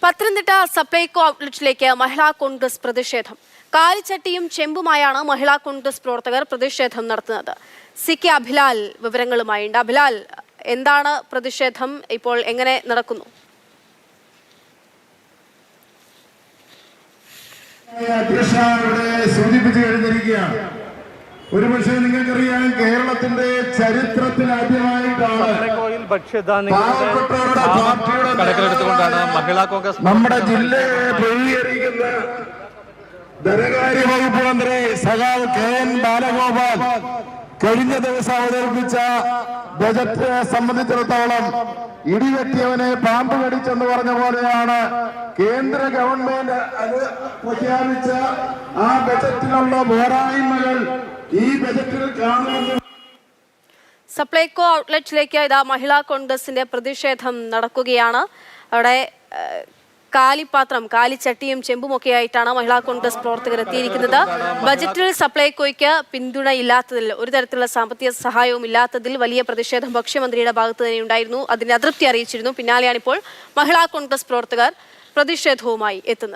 പത്തനംതിട്ട സപ്ലൈകോ ഔട്ട്ലെറ്റിലേക്ക് മഹിളാ കോൺഗ്രസ് പ്രതിഷേധം. കാലിച്ചട്ടിയും ചെമ്പുമായാണ് മഹിളാ കോൺഗ്രസ് പ്രവർത്തകർ പ്രതിഷേധം നടത്തുന്നത്. CK അഭിലാൽ വിവരങ്ങളുമായുണ്ട്. അഭിലാൽ, എന്താണ് പ്രതിഷേധം? ഇപ്പോൾ എങ്ങനെ നടക്കുന്നു? ഒരുപക്ഷെ നിങ്ങൾക്കറിയാം, കേരളത്തിന്റെ ചരിത്രത്തിൽ ആദ്യമായിട്ടാണ് കണക്കിലെടുത്തുകൊണ്ടാണ് മഹിളാ കോൺഗ്രസ് നമ്മുടെ ജില്ലയെ പ്രതികരിക്കുന്ന ധനകാര്യ വകുപ്പ് മന്ത്രി സഖാവ് KN ബാലഗോപാൽ കഴിഞ്ഞ ദിവസം അവതരിപ്പിച്ച ബജറ്റ് സംബന്ധിച്ചിടത്തോളം ഇടിവെട്ടിയവനെ പാമ്പ് കടിച്ചെന്ന് പറഞ്ഞ പോലെയാണ് കേന്ദ്ര ഗവൺമെന്റ് അത് പ്രഖ്യാപിച്ച ആ ബജറ്റിലുള്ള പോരായ്മകൾ ഈ ബജറ്റിൽ കാണുമെന്ന്. സപ്ലൈകോ ഔട്ട്ലെറ്റിലേക്ക് ഇതാ മഹിളാ കോൺഗ്രസിന്റെ പ്രതിഷേധം നടക്കുകയാണ്. അവിടെ കാലിച്ചട്ടിയും ചെമ്പുമൊക്കെയായിട്ടാണ് മഹിളാ കോൺഗ്രസ് പ്രവർത്തകർ എത്തിയിരിക്കുന്നത്. ബജറ്റിൽ സപ്ലൈകോയ്ക്ക് പിന്തുണയില്ലാത്തതിൽ, ഒരു തരത്തിലുള്ള സാമ്പത്തിക സഹായവും ഇല്ലാത്തതിൽ വലിയ പ്രതിഷേധം ഭക്ഷ്യമന്ത്രിയുടെ ഭാഗത്ത് തന്നെ ഉണ്ടായിരുന്നു. അതിന്റെ അതൃപ്തി അറിയിച്ചിരുന്നു. പിന്നാലെയാണ് ഇപ്പോൾ മഹിളാ കോൺഗ്രസ് പ്രവർത്തകർ പ്രതിഷേധവുമായി എത്തുന്നത്.